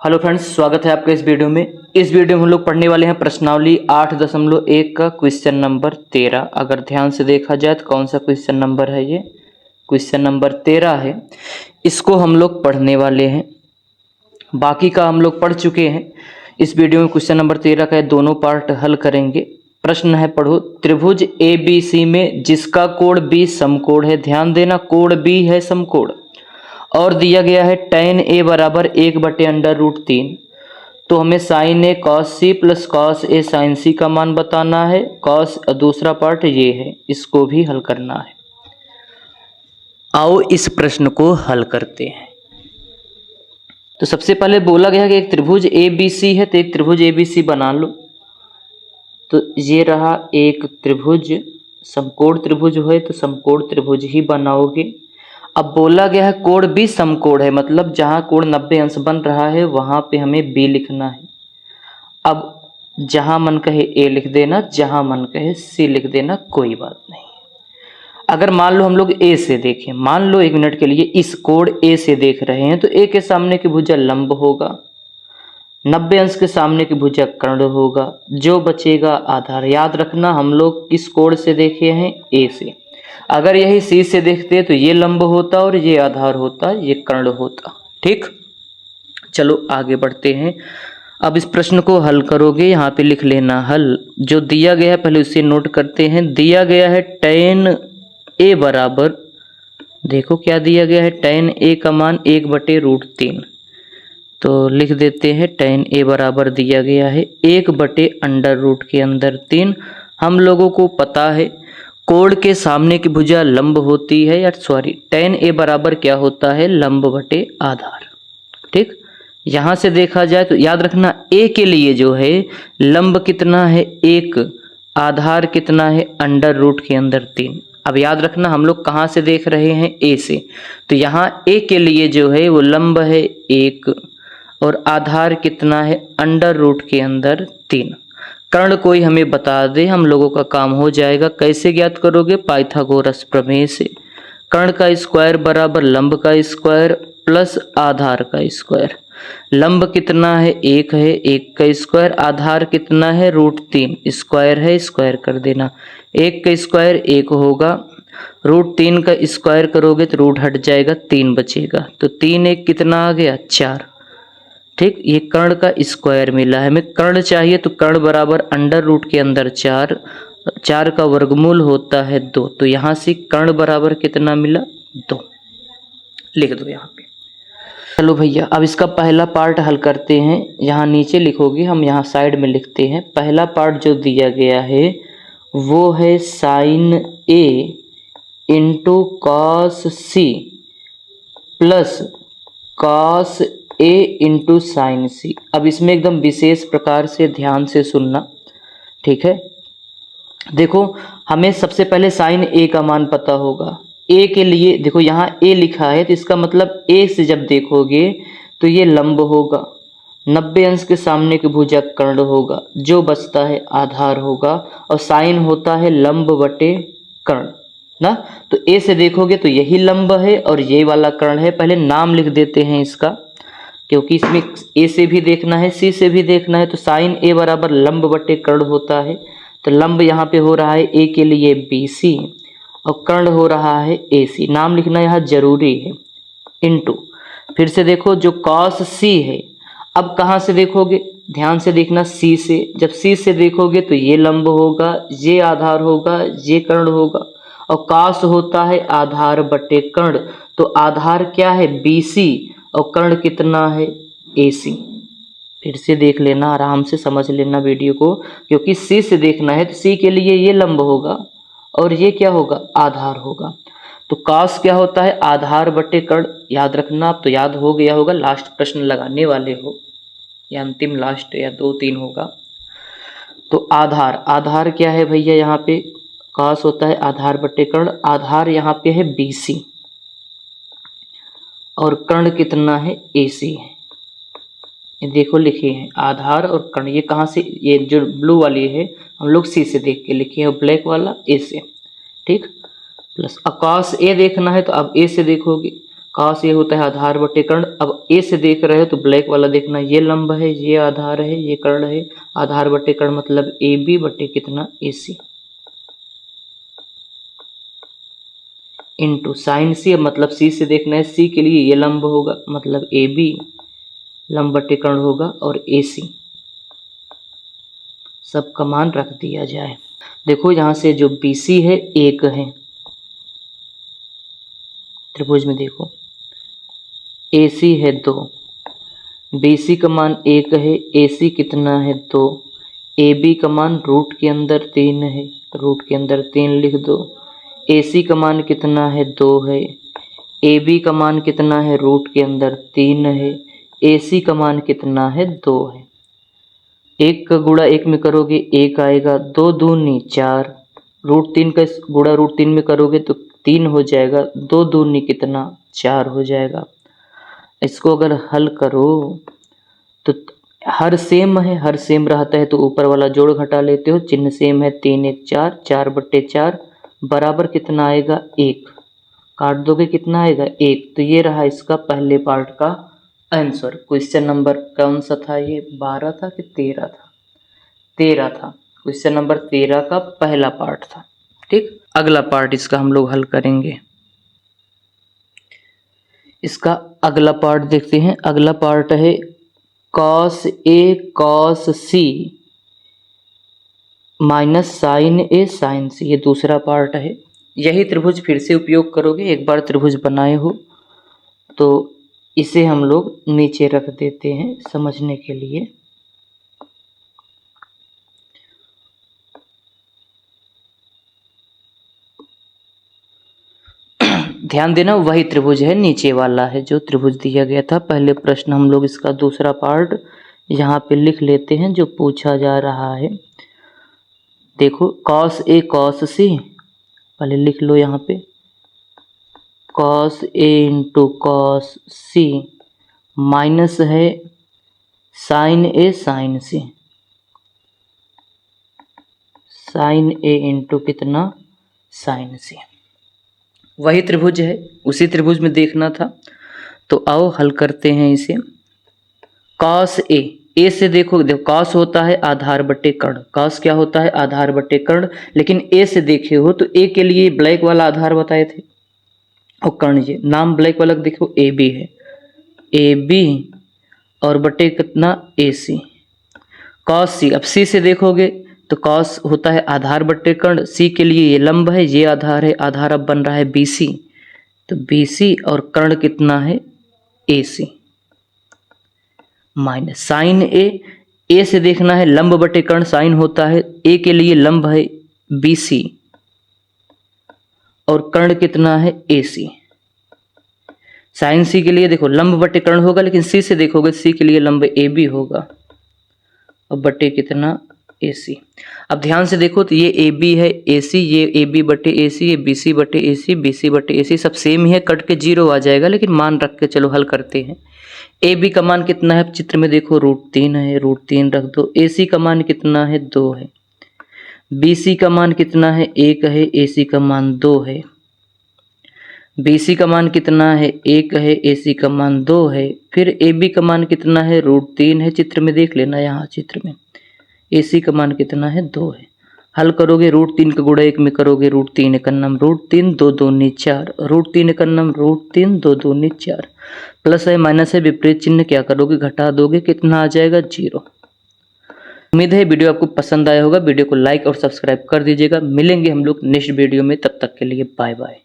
Hello friends, स्वागत है आपका इस वीडियो में। इस वीडियो में हम लोग पढ़ने वाले हैं प्रश्नावली 8.1 का क्वेश्चन नंबर 13। अगर ध्यान से देखा जाए तो कौन सा क्वेश्चन नंबर है ये? क्वेश्चन नंबर 13 है। इसको हम लोग पढ़ने वाले हैं। बाकी का हम लोग पढ़ चुके हैं। इस वीडियो में क्वेश्चन नंबर 13 का दोनों पार्ट हल करेंगे। प्रश्न है, पढ़ो। त्रिभुज ABC में जिसका कोण B समकोण है, ध्यान देना कोण B है समकोण, और दिया गया है tan A बराबर 1/√3। तो हमें sin A cos C plus cos A sin C का मान बताना है। cos दूसरा पार्ट ये है, इसको भी हल करना है। आओ इस प्रश्न को हल करते हैं। तो सबसे पहले बोला गया कि एक त्रिभुज ABC है, तो एक त्रिभुज ABC बना लो। तो ये रहा एक त्रिभुज, समकोण त्रिभुज है तो समकोण त्रिभुज ही बनाओगे। अब बोला गया है कोण B समकोण है, मतलब जहां कोण 90 अंश बन रहा है वहां पे हमें B लिखना है। अब जहां मन कहे A लिख देना, जहां मन कहे C लिख देना, कोई बात नहीं। अगर मान लो हम लोग A से देखें, मान लो 1 मिनट के लिए इस कोण A से देख रहे हैं, तो A के सामने की भुजा लंब होगा, 90 अंश के सामने की भुजा कर्ण होगा, जो बचेगा आधार। याद रखना हम लोग किस कोण से देखे हैं? A से। अगर यही C से देखते तो ये लंब होता और ये आधार होता, ये कर्ण होता। ठीक, चलो आगे बढ़ते हैं। अब इस प्रश्न को हल करोगे, यहाँ पे लिख लेना हल। जो दिया गया है पहले उसे नोट करते हैं। दिया गया है tan A बराबर, देखो क्या दिया गया है, tan A का मान 1/√3। तो लिख देते हैं tan A बराबर दिया गया है 1/√3। हम लोगों को पता है कोण के सामने की भुजा लंब होती है, या सॉरी tan A बराबर क्या होता है? लंब बटे आधार। ठीक, यहां से देखा जाए तो याद रखना A के लिए जो है लंब कितना है? 1, आधार कितना है? √3। अब याद रखना हम लोग कहां से देख रहे हैं? A से। तो यहाँ A के लिए जो है वो लंब है 1 और आधार कितना है? √3। कर्ण कोई हमें बता दे, हम लोगों का काम हो जाएगा। कैसे ज्ञात करोगे? पाइथागोरस प्रमेय से। कर्ण का स्क्वायर बराबर लंब का स्क्वायर प्लस आधार का स्क्वायर। लंब कितना है? 1 है, 1 का स्क्वायर। आधार कितना है? √3। स्क्वायर है, स्क्वायर कर देना। 1 का स्क्वायर 1 होगा, √3 का स्क्वायर करोगे तो रूट हट जाएगा, 3 बचेगा। तो 3 1 कितना आ गया? 4। ठीक, ये कर्ण का स्क्वायर मिला है। हमें कर्ण चाहिए तो कर्ण बराबर √4, 4 का वर्गमूल होता है 2। तो यहाँ से कर्ण बराबर कितना मिला? 2। लिख दो यहाँ पे। चलो भैया, अब इसका पहला पार्ट हल करते हैं। यहाँ नीचे लिखोगे, हम यहाँ साइड में लिखते हैं। पहला पार्ट जो दिया गया है वो है sin A into cos C plus cos A into sine C। अब इसमें एकदम विशेष प्रकार से ध्यान से सुनना, ठीक है? देखो, हमें सबसे पहले sin A का मान पता होगा। A के लिए देखो यहाँ A लिखा है, तो इसका मतलब A से जब देखोगे तो ये लंब होगा, 90 अंश के सामने की भुजा कर्ण होगा, जो बचता है आधार होगा, और साइन होता है लंब बटे कर्ण ना। तो A से देखोगे तो यही लंब है और ये वाला कर्ण है। पहले नाम लिख देते हैं इसका, क्योंकि इसमें A से भी देखना है, C से भी देखना है। तो साइन A बराबर लंब बटे कर्ण होता है। तो लंब यहाँ पे हो रहा है A के लिए BC और कर्ण हो रहा है AC। नाम लिखना यहाँ जरूरी है। इंटू, फिर से देखो जो cos C है, अब कहाँ से देखोगे? ध्यान से देखना, C से। जब C से देखोगे तो ये लंब होगा, ये आधार होगा, ये कर्ण होगा, और cos होता है आधार बटे कर्ण। तो आधार क्या है? BC और कर्ण कितना है? AC। फिर से देख लेना, आराम से समझ लेना वीडियो को, क्योंकि C से देखना है तो C के लिए ये लंब होगा और ये क्या होगा? आधार होगा। तो cos क्या होता है? आधार बटे कर्ण। याद रखना, आप तो याद हो गया होगा, लास्ट प्रश्न लगाने वाले हो, या अंतिम लास्ट या 2-3 होगा। तो आधार क्या है भैया? यहाँ पे cos होता है आधार बटे कर्ण। आधार यहाँ पे है BC और कर्ण कितना है? AC है। ये देखो लिखे हैं आधार और कर्ण। ये कहाँ से? ये जो ब्लू वाली है हम लोग C से देख के लिखे हैं, ब्लैक वाला A से। ठीक, प्लस cos A देखना है तो अब A से देखोगे कॉस ए होता है आधार बटे कर्ण। अब ए से देख रहे हो तो ब्लैक वाला देखना, ये लंब है, ये आधार है, ये कर्ण है, आधार बटे कर्ण मतलब ए बी बटे कितना ए सी इंटू साइन सी। अब मतलब सी से देखना है, सी के लिए ये लंब होगा मतलब ए बी लंब बटे कर्ण होगा और ए सी सब का मान रख दिया जाए। देखो यहाँ से जो बी सी है 1 है त्रिभुज में, देखो ए सी है 2, बी सी का मान 1 है, ए सी कितना है 2, ए बी का मान रूट के अंदर 3 है, रूट के अंदर 3 लिख दो, ए सी का मान कितना है 2 है, ए बी का मान कितना है रूट के अंदर 3 है, ए सी का मान कितना है 2 है। 1 का गुणा 1 में करोगे 1 आएगा, 2 दूनी 4, रूट 3 का गुणा रूट 3 में करोगे तो 3 हो जाएगा, 2 दूनी कितना 4 हो जाएगा। इसको अगर हल करो तो हर सेम है, हर सेम रहता है तो ऊपर वाला जोड़ घटा लेते हो, चिन्ह सेम है, 3 1 4, 4 बटे 4 बराबर कितना आएगा 1, काट दोगे कितना आएगा 1। तो ये रहा इसका पहले पार्ट का आंसर। क्वेश्चन नंबर कौन सा था ये, 12 था कि 13 था, 13 था। क्वेश्चन नंबर 13 का पहला पार्ट था। ठीक, अगला पार्ट इसका हम लोग हल करेंगे। इसका अगला पार्ट देखते हैं। अगला पार्ट है cos A cos C minus sign A sign सी, ये दूसरा पार्ट है। यही त्रिभुज फिर से उपयोग करोगे, एक बार त्रिभुज बनाए हो तो इसे हम लोग नीचे रख देते हैं समझने के लिए। ध्यान देना वही त्रिभुज है, नीचे वाला है जो त्रिभुज दिया गया था पहले प्रश्न। हम लोग इसका दूसरा पार्ट यहाँ पे लिख लेते हैं जो पूछा जा रहा है। देखो कॉस ए कॉस सी, पहले लिख लो यहाँ पे cos A into cos C minus है साइन ए साइन सी, साइन ए इंटू कितना साइन सी। वही त्रिभुज है, उसी त्रिभुज में देखना था। तो आओ हल करते हैं इसे। कॉस ए से देखो कॉस होता है आधार बटे कर्ण, कॉस क्या होता है आधार बटे कर्ण, लेकिन ए से देखे हो तो ए के लिए ब्लैक वाला आधार बताए थे और कर्ण ये नाम ब्लैक वाला देखो ए बी है, ए बी और बटे कितना ए सी। कॉस सी, अब सी से देखोगे तो कॉस होता है आधार बटे कर्ण, सी के लिए ये लंब है, ये आधार है, आधार अब बन रहा है बी सी, तो बी सी और कर्ण कितना है ए सी माइनस साइन ए से देखना है लंब बटे कर्ण, साइन होता है ए के लिए लंब है बी सी और कर्ण कितना है ए सी। साइन सी के लिए देखो लंब बटे कर्ण होगा, लेकिन सी से देखोगे सी के लिए लंब ए बी होगा और बटे कितना ए सी। अब ध्यान से देखो तो ये ए बी है ए सी, ये ए बी बटे ए सी, ये बी सी बटे ए सी, बी सी बटे ए सी, सब सेम ही है, कट के 0 आ जाएगा, लेकिन मान रख के चलो हल करते हैं। ए बी का मान कितना है चित्र में देखो √3 है, √3 रख दो। ए सी का मान कितना है 2 है, बी सी का मान कितना है 1 है, ए सी का मान 2 है, बी सी का मान कितना है 1 है, ए सी का मान 2 है, फिर ए बी का मान कितना है √3 है, चित्र में देख लेना, यहाँ चित्र में ए सी का मान कितना है 2 है। हल करोगे √3 का गुणा 1 में करोगे √3 एकन्नम √3 2 दूनी 4, √3 एकन्नम √3 2 दूनी 4, प्लस है माइनस है विपरीत चिन्ह क्या करोगे घटा दोगे, कितना आ जाएगा 0। उम्मीद है वीडियो आपको पसंद आया होगा, वीडियो को लाइक और सब्सक्राइब कर दीजिएगा। मिलेंगे हम लोग नेक्स्ट वीडियो में, तब तक के लिए बाय बाय।